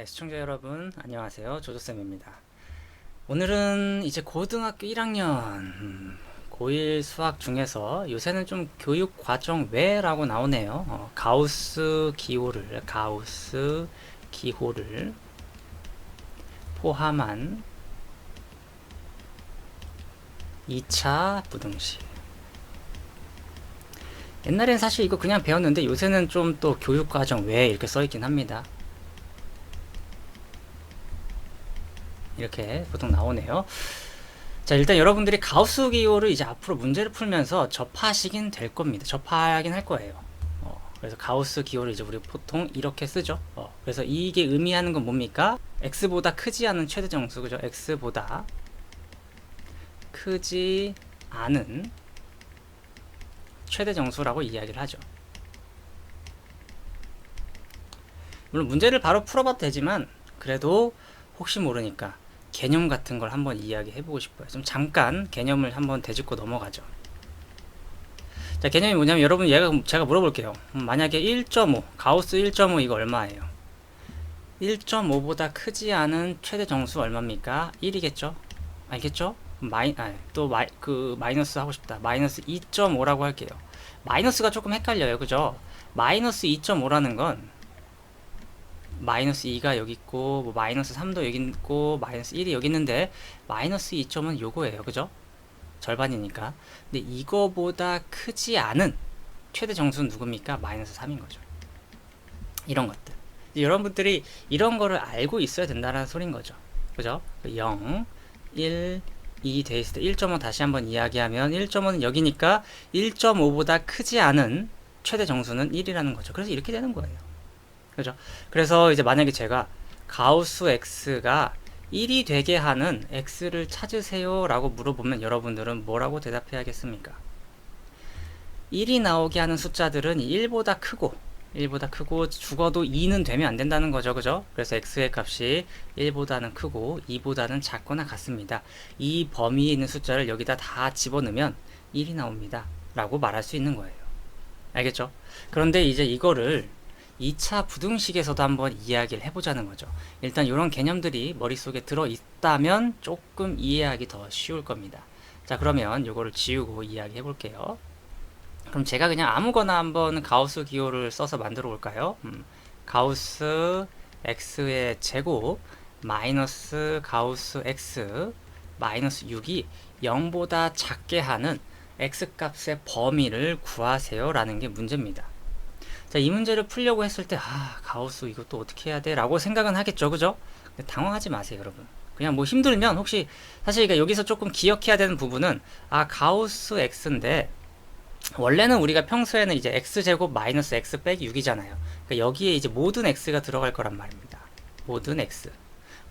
네, 시청자 여러분, 안녕하세요. 조조쌤입니다. 오늘은 이제 고등학교 1학년, 고1 수학 중에서 요새는 좀 교육 과정 외라고 나오네요. 가우스 기호를 포함한 2차 부등식. 옛날엔 사실 이거 그냥 배웠는데 요새는 좀 또 교육 과정 외 이렇게 써있긴 합니다. 이렇게 보통 나오네요. 자, 일단 여러분들이 가우스 기호를 이제 앞으로 문제를 풀면서 접하시긴 될 겁니다. 접하긴 할 거예요. 그래서 가우스 기호를 이제 우리 보통 이렇게 쓰죠. 그래서 이게 의미하는 건 뭡니까? x보다 크지 않은 최대 정수, 그죠? x보다 크지 않은 최대 정수라고 이야기를 하죠. 물론 문제를 바로 풀어봐도 되지만 그래도 혹시 모르니까 개념 같은 걸 한번 이야기해보고 싶어요. 좀 잠깐 개념을 한번 되짚고 넘어가죠. 자, 개념이 뭐냐면 여러분 제가 물어볼게요. 만약에 1.5 가우스 1.5 이거 얼마예요? 1.5보다 크지 않은 최대 정수 얼마입니까? 1이겠죠? 알겠죠? 마이너스 하고 싶다. 마이너스 2.5라고 할게요. 마이너스가 조금 헷갈려요. 그죠? 마이너스 2.5라는 건 마이너스 2가 여기 있고 뭐 마이너스 3도 여기 있고 마이너스 1이 여기 있는데 마이너스 2점은 요거예요. 그죠? 절반이니까. 근데 이거보다 크지 않은 최대 정수는 누굽니까? 마이너스 3인 거죠. 이런 것들. 여러분들이 이런 거를 알고 있어야 된다는 소린 거죠. 그죠? 0, 1, 2 돼 있을 때 1.5 다시 한번 이야기하면 1.5는 여기니까 1.5보다 크지 않은 최대 정수는 1이라는 거죠. 그래서 이렇게 되는 거예요. 그죠? 그래서 이제 만약에 제가 가우스 x가 1이 되게 하는 x를 찾으세요 라고 물어보면 여러분들은 뭐라고 대답해야겠습니까? 1이 나오게 하는 숫자들은 1보다 크고 죽어도 2는 되면 안 된다는 거죠. 그죠? 그래서 x의 값이 1보다는 크고 2보다는 작거나 같습니다. 이 범위에 있는 숫자를 여기다 다 집어넣으면 1이 나옵니다. 라고 말할 수 있는 거예요. 알겠죠? 그런데 이제 이거를 2차 부등식에서도 한번 이야기를 해보자는 거죠. 일단 이런 개념들이 머릿속에 들어있다면 조금 이해하기 더 쉬울 겁니다. 자, 그러면 이거를 지우고 이야기 해볼게요. 그럼 제가 그냥 아무거나 한번 가우스 기호를 써서 만들어 볼까요? 가우스 x의 제곱 마이너스 가우스 x 마이너스 6이 0보다 작게 하는 x값의 범위를 구하세요 라는 게 문제입니다. 자, 이 문제를 풀려고 했을 때 가우스 이것도 어떻게 해야 돼? 라고 생각은 하겠죠. 그죠? 근데 당황하지 마세요, 여러분. 그냥 뭐 힘들면 혹시 사실 여기서 조금 기억해야 되는 부분은 가우스 x인데 원래는 우리가 평소에는 이제 x제곱 마이너스 x 빼기 6이잖아요. 그러니까 여기에 이제 모든 x가 들어갈 거란 말입니다. 모든 x.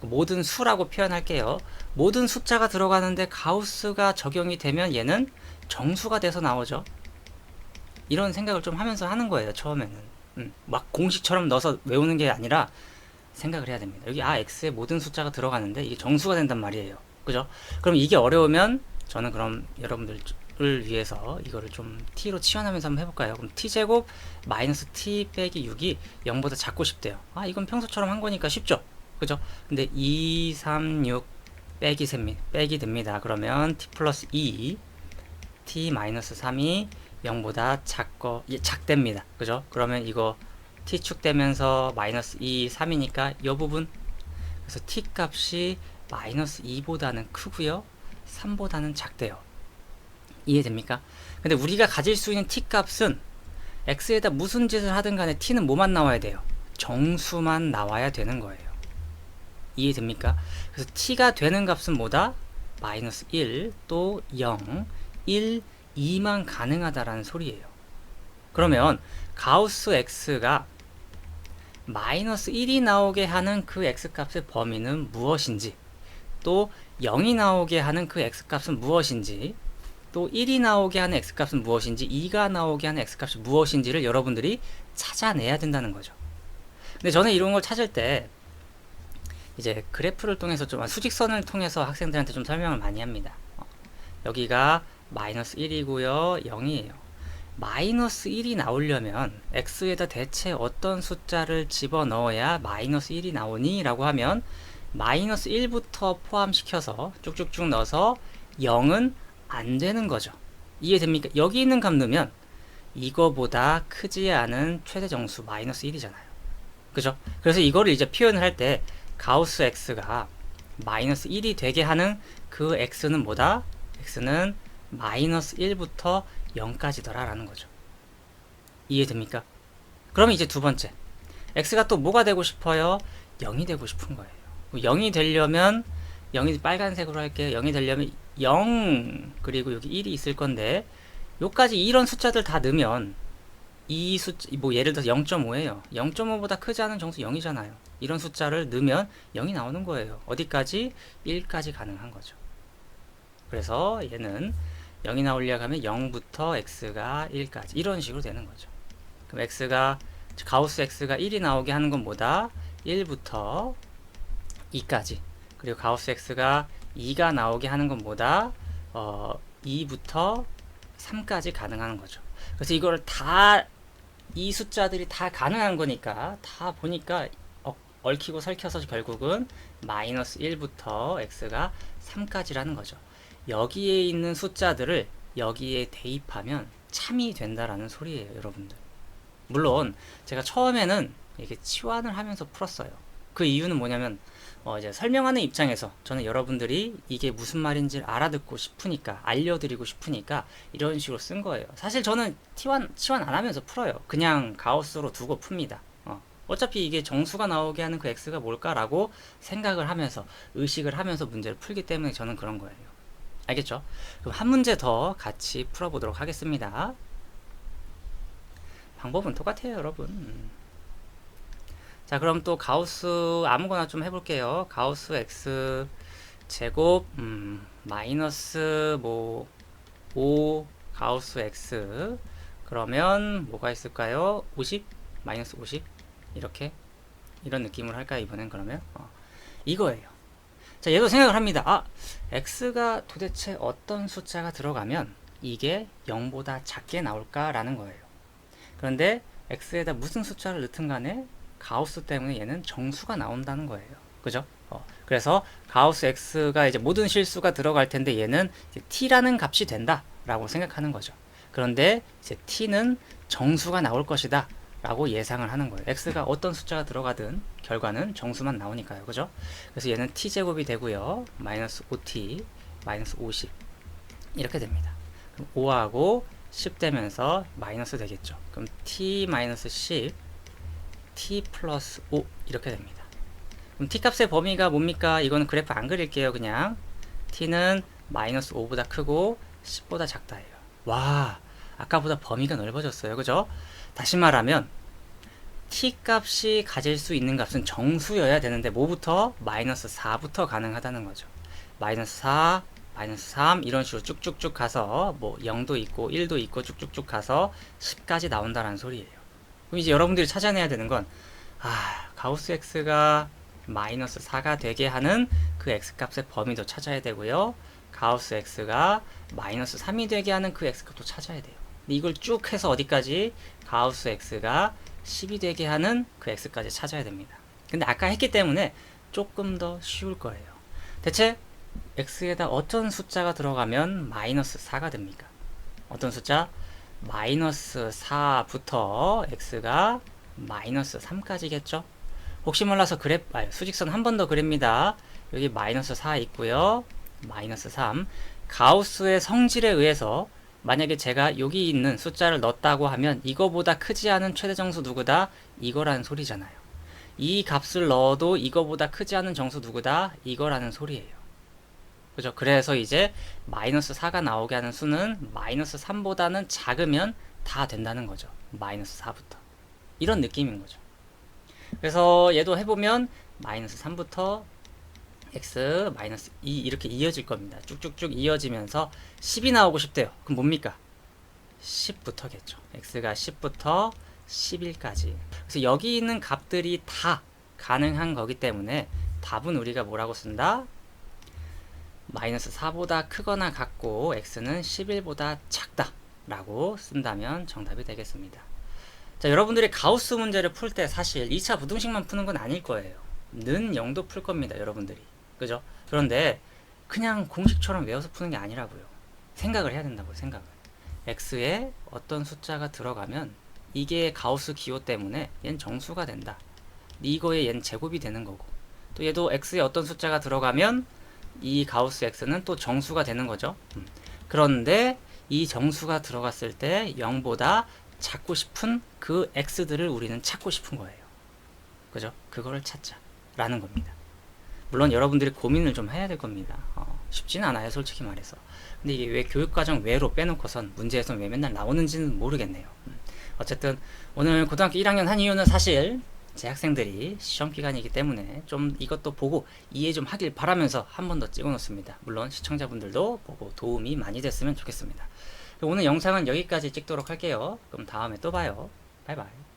모든 수라고 표현할게요. 모든 숫자가 들어가는데 가우스가 적용이 되면 얘는 정수가 돼서 나오죠. 이런 생각을 좀 하면서 하는 거예요. 처음에는 막 공식처럼 넣어서 외우는 게 아니라 생각을 해야 됩니다. 여기 x에 모든 숫자가 들어가는데 이게 정수가 된단 말이에요. 그죠? 그럼 이게 어려우면 저는 그럼 여러분들을 위해서 이거를 좀 t로 치환하면서 한번 해볼까요? 그럼 t제곱 마이너스 t 빼기 6이 0보다 작고 싶대요. 이건 평소처럼 한 거니까 쉽죠? 그죠? 근데 2, 3, 6 빼기 됩니다. 그러면 t 플러스 2 t 마이너스 3이 0보다 작답니다. 그죠? 그러면 이거 t축 되면서 마이너스 2, 3이니까 이 부분. 그래서 t 값이 마이너스 2보다는 크고요. 3보다는 작대요. 이해됩니까? 근데 우리가 가질 수 있는 t 값은 x에다 무슨 짓을 하든 간에 t는 뭐만 나와야 돼요? 정수만 나와야 되는 거예요. 이해됩니까? 그래서 t가 되는 값은 뭐다? 마이너스 1, 또 0, 1, 2만 가능하다라는 소리예요. 그러면 가우스 x가 마이너스 1이 나오게 하는 그 x값의 범위는 무엇인지, 또 0이 나오게 하는 그 x값은 무엇인지, 또 1이 나오게 하는 x값은 무엇인지, 2가 나오게 하는 x값이 무엇인지를 여러분들이 찾아내야 된다는 거죠. 근데 저는 이런 걸 찾을 때 이제 그래프를 통해서 좀 수직선을 통해서 학생들한테 좀 설명을 많이 합니다. 여기가 마이너스 1이고요 0이에요. 마이너스 1이 나오려면 x에다 대체 어떤 숫자를 집어넣어야 마이너스 1이 나오니? 라고 하면 마이너스 1부터 포함시켜서 쭉쭉쭉 넣어서 0은 안 되는 거죠. 이해됩니까? 여기 있는 값 넣으면 이거보다 크지 않은 최대 정수 마이너스 1이잖아요. 그죠? 그래서 이거를 이제 표현을 할 때 가우스 x가 마이너스 1이 되게 하는 그 x는 뭐다? x는 마이너스 1부터 0까지더라 라는 거죠. 이해됩니까? 그러면 이제 두 번째, x가 또 뭐가 되고 싶어요? 0이 되고 싶은 거예요. 0이 되려면 0이 빨간색으로 할게요. 0이 되려면 0 그리고 여기 1이 있을 건데 요까지 이런 숫자들 다 넣으면 이 숫자 뭐 예를 들어서 0.5예요. 0.5보다 크지 않은 정수 0이잖아요. 이런 숫자를 넣으면 0이 나오는 거예요. 어디까지? 1까지 가능한 거죠. 그래서 얘는 0이 나오려고 하면 0부터 x가 1까지 이런 식으로 되는 거죠. 그럼 x가 가우스 x가 1이 나오게 하는 건 뭐다? 1부터 2까지. 그리고 가우스 x가 2가 나오게 하는 건 뭐다? 2부터 3까지 가능한 거죠. 그래서 이걸 다 이 숫자들이 다 가능한 거니까 다 보니까 얽히고 설켜서 결국은 마이너스 1부터 x가 3까지라는 거죠. 여기에 있는 숫자들을 여기에 대입하면 참이 된다라는 소리예요, 여러분들. 물론 제가 처음에는 이렇게 치환을 하면서 풀었어요. 그 이유는 뭐냐면 이제 설명하는 입장에서 저는 여러분들이 이게 무슨 말인지 알아듣고 싶으니까 알려드리고 싶으니까 이런 식으로 쓴 거예요. 사실 저는 치환 안 하면서 풀어요. 그냥 가우스로 두고 풉니다. 어차피 이게 정수가 나오게 하는 그 x가 뭘까라고 생각을 하면서 의식을 하면서 문제를 풀기 때문에 저는 그런 거예요. 알겠죠? 그럼 한 문제 더 같이 풀어보도록 하겠습니다. 방법은 똑같아요, 여러분. 자, 그럼 또 가우스 아무거나 좀 해볼게요. 가우스 x 제곱 마이너스 뭐 5 가우스 x 그러면 뭐가 있을까요? 50 마이너스 50 이렇게 이런 느낌으로 할까요? 이번엔 그러면 이거예요. 자, 얘도 생각을 합니다. x가 도대체 어떤 숫자가 들어가면 이게 0보다 작게 나올까라는 거예요. 그런데 x에다 무슨 숫자를 넣든 간에 가우스 때문에 얘는 정수가 나온다는 거예요. 그죠? 그래서 가우스 x가 이제 모든 실수가 들어갈 텐데 얘는 이제 t라는 값이 된다라고 생각하는 거죠. 그런데 이제 t는 정수가 나올 것이다 라고 예상을 하는 거예요. x가 어떤 숫자가 들어가든 결과는 정수만 나오니까요. 그죠? 그래서 얘는 t제곱이 되고요. 마이너스 5t 마이너스 50 이렇게 됩니다. 그럼 5하고 10 되면서 마이너스 되겠죠. 그럼 t 마이너스 10 t 플러스 5 이렇게 됩니다. 그럼 t 값의 범위가 뭡니까? 이거는 그래프 안 그릴게요. 그냥 t는 마이너스 5보다 크고 10보다 작다예요. 와, 아까보다 범위가 넓어졌어요. 그죠? 다시 말하면 t 값이 가질 수 있는 값은 정수여야 되는데 뭐부터? 마이너스 4부터 가능하다는 거죠. 마이너스 4, 마이너스 3 이런 식으로 쭉쭉쭉 가서 뭐 0도 있고 1도 있고 쭉쭉쭉 가서 10까지 나온다는 소리예요. 그럼 이제 여러분들이 찾아내야 되는 건 가우스 x가 마이너스 4가 되게 하는 그 x값의 범위도 찾아야 되고요. 가우스 x가 마이너스 3이 되게 하는 그 x값도 찾아야 돼요. 근데 이걸 쭉 해서 어디까지? 가우스 x가 10이 되게 하는 그 x까지 찾아야 됩니다. 근데 아까 했기 때문에 조금 더 쉬울 거예요. 대체 x에다 어떤 숫자가 들어가면 마이너스 4가 됩니까? 어떤 숫자? 마이너스 4부터 x가 마이너스 3까지겠죠? 혹시 몰라서 수직선 한 번 더 그립니다. 여기 마이너스 4 있고요. 마이너스 3. 가우스의 성질에 의해서 만약에 제가 여기 있는 숫자를 넣었다고 하면 이거보다 크지 않은 최대 정수 누구다? 이거라는 소리잖아요. 이 값을 넣어도 이거보다 크지 않은 정수 누구다? 이거라는 소리예요. 그죠? 그래서 이제 마이너스 4가 나오게 하는 수는 마이너스 3보다는 작으면 다 된다는 거죠. 마이너스 4부터. 이런 느낌인 거죠. 그래서 얘도 해보면 마이너스 3부터 x 마이너스 2 이렇게 이어질 겁니다. 쭉쭉쭉 이어지면서 10이 나오고 싶대요. 그럼 뭡니까? 10부터겠죠. x가 10부터 11까지. 그래서 여기 있는 값들이 다 가능한 거기 때문에 답은 우리가 뭐라고 쓴다? 마이너스 4보다 크거나 같고 x는 11보다 작다 라고 쓴다면 정답이 되겠습니다. 자, 여러분들이 가우스 문제를 풀 때 사실 2차 부등식만 푸는 건 아닐 거예요. 는 0도 풀 겁니다, 여러분들이. 그죠? 그런데 그냥 공식처럼 외워서 푸는 게 아니라고요. 생각을 해야 된다고요, 생각을. x에 어떤 숫자가 들어가면 이게 가우스 기호 때문에 얘는 정수가 된다. 이거에 얘는 제곱이 되는 거고, 또 얘도 x에 어떤 숫자가 들어가면 이 가우스 x는 또 정수가 되는 거죠. 그런데 이 정수가 들어갔을 때 0보다 찾고 싶은 그 x들을 우리는 찾고 싶은 거예요. 그죠? 그거를 찾자라는 겁니다. 물론 여러분들이 고민을 좀 해야 될 겁니다. 쉽지는 않아요, 솔직히 말해서. 근데 이게 왜 교육과정 외로 빼놓고선 문제에서 왜 맨날 나오는지는 모르겠네요. 어쨌든 오늘 고등학교 1학년 한 이유는 사실 제 학생들이 시험 기간이기 때문에 좀 이것도 보고 이해 좀 하길 바라면서 한 번 더 찍어 놓습니다. 물론 시청자분들도 보고 도움이 많이 됐으면 좋겠습니다. 오늘 영상은 여기까지 찍도록 할게요. 그럼 다음에 또 봐요. 바이바이.